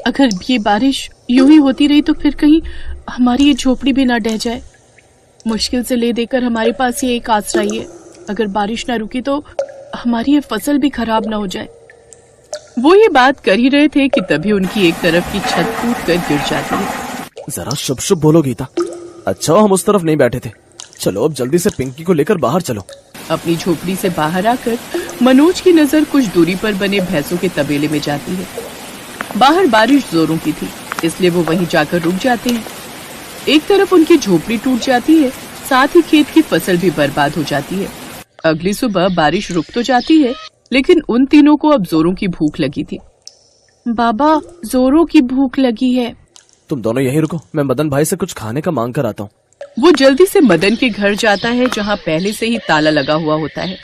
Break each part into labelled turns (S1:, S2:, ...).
S1: अगर ये बारिश यूं ही होती रही तो फिर कहीं हमारी ये झोपड़ी भी ना ढह जाए। मुश्किल से ले देकर हमारे पास ये एक आसरा ही है। अगर बारिश ना रुकी तो हमारी ये फसल भी खराब ना हो जाए। वो ये बात कर ही रहे थे कि तभी उनकी एक तरफ की छत टूट कर गिर जाती है।
S2: जरा शुभ शुभ बोलो गीता। अच्छा हम उस तरफ नहीं बैठे थे। चलो अब जल्दी से पिंकी को लेकर बाहर चलो।
S1: अपनी झोपड़ी से बाहर आकर मनोज की नजर कुछ दूरी पर बने भैंसों के तबेले में जाती है। बाहर बारिश जोरों की थी, इसलिए वो वहीं जाकर रुक जाते हैं। एक तरफ उनकी झोपड़ी टूट जाती है, साथ ही खेत की फसल भी बर्बाद हो जाती है। अगली सुबह बारिश रुक तो जाती है, लेकिन उन तीनों को अब जोरों की भूख लगी थी। बाबा, जोरों की भूख लगी है।
S2: तुम दोनों यहीं रुको, मैं मदन भाई से कुछ खाने का मांग कर आता हूँ।
S1: वो जल्दी से मदन के घर जाता है, जहाँ पहले से ही ताला लगा हुआ होता है।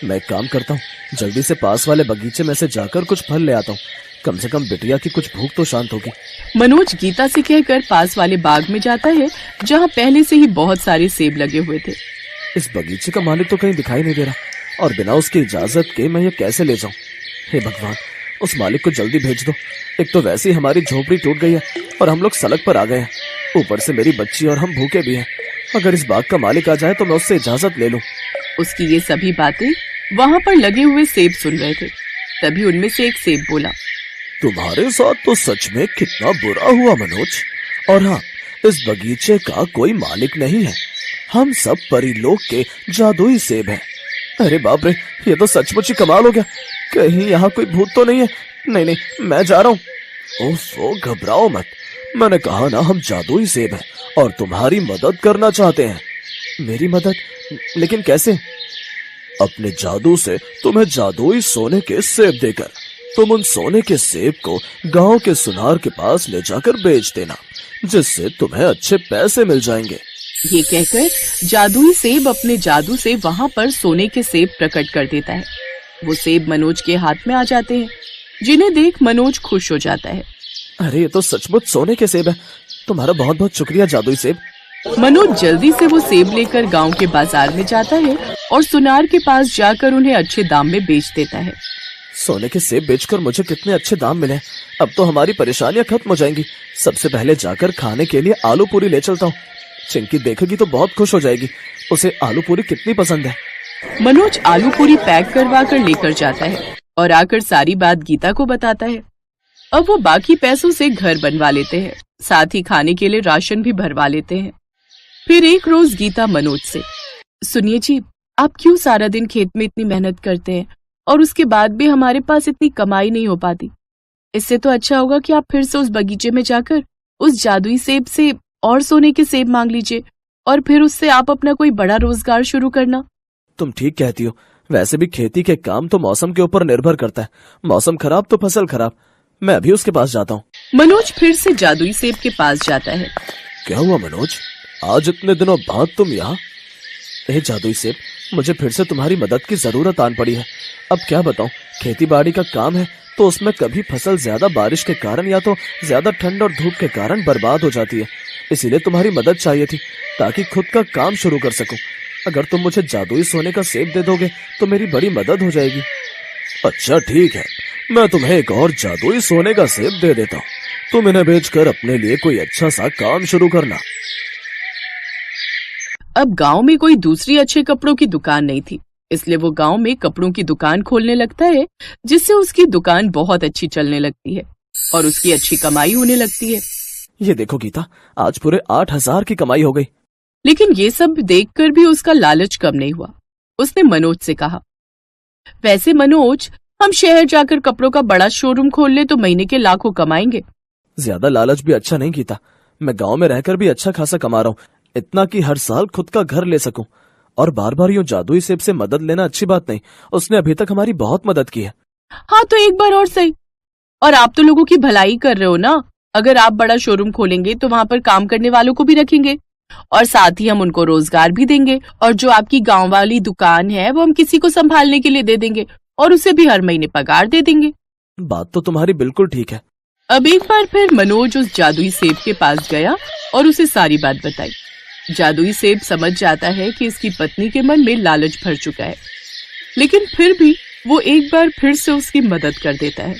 S2: मैं एक काम करता हूँ, जल्दी से पास वाले बगीचे में से जाकर कुछ फल ले आता हूँ। कम से कम बिटिया की कुछ भूख तो शांत होगी।
S1: मनोज गीता से कहकर पास वाले बाग में जाता है, जहाँ पहले से ही बहुत सारे सेब लगे हुए थे।
S2: इस बगीचे का मालिक तो कहीं दिखाई नहीं दे रहा, और बिना उसकी इजाजत के मैं ये कैसे ले जाऊं? हे भगवान, उस मालिक को जल्दी भेज दो। एक तो वैसे ही हमारी झोपड़ी टूट गई है और हम लोग सड़क पर आ गए हैं। ऊपर से मेरी बच्ची और हम भूखे भी हैं। अगर इस बाग का मालिक आ जाए तो मैं उससे इजाजत ले लूं।
S1: उसकी ये सभी बातें वहाँ पर लगे हुए सेब सुन रहे थे। तभी उनमें से एक सेब बोला,
S2: तुम्हारे साथ तो सच में कितना बुरा हुआ मनोज। और हाँ, इस बगीचे का कोई मालिक नहीं है। हम सब परीलोक के जादुई सेब हैं। अरे बाप रे, ये तो सचमुच ही कमाल हो गया। कहीं यहाँ कोई भूत तो नहीं है? नहीं नहीं, मैं जा रहा हूँ। ओफो, घबराओ मत। मैंने कहा ना, हम जादुई सेब हैं और तुम्हारी मदद करना चाहते हैं। मेरी मदद? लेकिन कैसे? अपने जादू से तुम्हें जादुई सोने के सेब देकर तुम उन सोने के सेब को गांव के सुनार के पास ले जाकर बेच देना, जिससे तुम्हें अच्छे पैसे मिल जाएंगे।
S1: ये कहकर जादुई सेब अपने जादू से वहाँ पर सोने के सेब प्रकट कर देता है। वो सेब मनोज के हाथ में आ जाते हैं, जिन्हें देख मनोज खुश हो जाता है।
S2: अरे ये तो सचमुच सोने के सेब है। तुम्हारा बहुत बहुत शुक्रिया जादुई सेब।
S1: मनोज जल्दी से वो सेब लेकर गांव के बाजार में जाता है और सुनार के पास जाकर उन्हें अच्छे दाम में बेच देता है।
S2: सोने के सेब बेचकर मुझे कितने अच्छे दाम मिले। अब तो हमारी परेशानियां खत्म हो जाएंगी। सबसे पहले जाकर खाने के लिए आलू पूरी ले चलता हूँ। चिंकी देखेगी तो बहुत खुश हो जाएगी। उसे आलू पूरी कितनी पसंद है।
S1: मनोज आलू पूरी पैक करवा कर लेकर जाता है और आकर सारी बात गीता को बताता है। अब वो बाकी पैसों से घर बनवा लेते हैं, साथ ही खाने के लिए राशन भी भरवा लेते हैं। फिर एक रोज गीता मनोज से, सुनिए जी, आप क्यों सारा दिन खेत में इतनी मेहनत करते हैं और उसके बाद भी हमारे पास इतनी कमाई नहीं हो पाती? इससे तो अच्छा होगा कि आप फिर से उस बगीचे में जाकर उस जादुई सेब से और सोने के सेब मांग लीजिए और फिर उससे आप अपना कोई बड़ा रोजगार शुरू करना।
S2: तुम ठीक कहती हो। वैसे भी खेती के काम तो मौसम के ऊपर निर्भर करता है। मौसम खराब तो फसल खराब। मैं अभी उसके पास जाता हूँ।
S1: मनोज फिर से जादुई सेब के पास जाता है।
S2: क्या हुआ मनोज, आज इतने दिनों बाद तुम यहाँ? जादुई सेब, मुझे फिर से तुम्हारी मदद की जरूरत आन पड़ी है। अब क्या बताऊं, खेती बाड़ी का काम है तो उसमें कभी फसल ज्यादा बारिश के कारण या तो ज्यादा ठंड और धूप के कारण बर्बाद हो जाती है। इसीलिए तुम्हारी मदद चाहिए थी ताकि खुद का काम शुरू कर सकूं। अगर तुम मुझे जादुई सोने का सेब दे दोगे तो मेरी बड़ी मदद हो जाएगी। अच्छा ठीक है, मैं तुम्हें एक और जादुई सोने का सेब दे देता हूँ। तुम इन्हें बेचकर अपने लिए कोई अच्छा सा काम शुरू करना।
S1: अब गांव में कोई दूसरी अच्छे कपड़ों की दुकान नहीं थी, इसलिए वो गांव में कपड़ों की दुकान खोलने लगता है, जिससे उसकी दुकान बहुत अच्छी चलने लगती है और उसकी अच्छी कमाई होने लगती है।
S2: ये देखो गीता, आज पूरे 8,000 की कमाई हो गई।
S1: लेकिन ये सब देखकर भी उसका लालच कम नहीं हुआ। उसने मनोज से कहा, वैसे मनोज, हम शहर जाकर कपड़ों का बड़ा शोरूम खोल ले तो महीने के लाखों कमाएंगे।
S2: ज्यादा लालच भी अच्छा नहीं गीता। मैं गांव में रहकर भी अच्छा खासा कमा रहा हूँ, इतना कि हर साल खुद का घर ले सकूं। और बार बार यूं जादुई सेब से मदद लेना अच्छी बात नहीं। उसने अभी तक हमारी बहुत मदद की है।
S1: हाँ तो एक बार और सही। और आप तो लोगों की भलाई कर रहे हो ना। अगर आप बड़ा शोरूम खोलेंगे तो वहाँ पर काम करने वालों को भी रखेंगे और साथ ही हम उनको रोजगार भी देंगे। और जो आपकी गांव वाली दुकान है वो हम किसी को संभालने के लिए दे देंगे और उसे भी हर महीने पगार दे देंगे।
S2: बात तो तुम्हारी बिल्कुल ठीक है।
S1: अब एक बार फिर मनोज उस जादुई सेब के पास गया और उसे सारी बात बताई। जादुई सेब समझ जाता है कि इसकी पत्नी के मन में लालच भर चुका है, लेकिन फिर भी वो एक बार फिर से उसकी मदद कर देता है।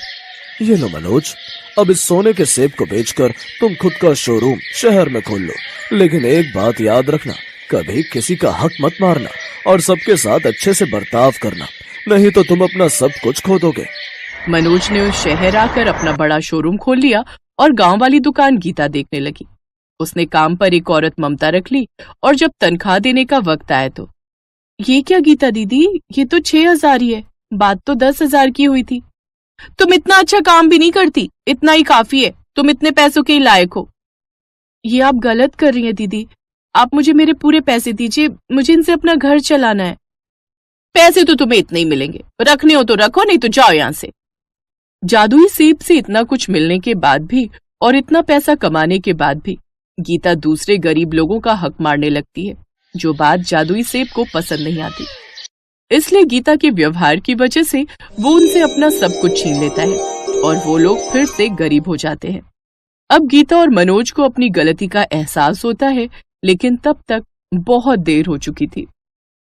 S2: ये लो मनोज, अब इस सोने के सेब को बेचकर तुम खुद का शोरूम शहर में खोल लो, लेकिन एक बात याद रखना, कभी किसी का हक मत मारना और सबके साथ अच्छे से बर्ताव करना, नहीं तो तुम अपना सब कुछ खो दोगे।
S1: मनोज ने उस शहर आकर अपना बड़ा शोरूम खोल लिया और गांव वाली दुकान गीता देखने लगी। उसने काम पर एक औरत ममता रख ली और जब तनख्वाह देने का वक्त आया तो, ये क्या गीता दीदी, ये तो 6,000 ही है, बात तो 10,000 की हुई थी। तुम इतना अच्छा काम भी नहीं करती, इतना ही काफी है, तुम इतने पैसों के ही लायक हो। ये आप गलत कर रही हैं दीदी, आप मुझे मेरे पूरे पैसे दीजिए, मुझे इनसे अपना घर चलाना है। पैसे तो तुम्हें इतने ही मिलेंगे, रखने हो तो रखो, नहीं तो जाओ यहाँ से। जादुई सेब से इतना कुछ मिलने के बाद भी और इतना पैसा कमाने के बाद भी गीता दूसरे गरीब लोगों का हक मारने लगती है, जो बात जादुई सेब को पसंद नहीं आती। इसलिए गीता के व्यवहार की वजह से वो उनसे अपना सब कुछ छीन लेता है और वो लोग फिर से गरीब हो जाते हैं। अब गीता और मनोज को अपनी गलती का एहसास होता है, लेकिन तब तक बहुत देर हो चुकी थी।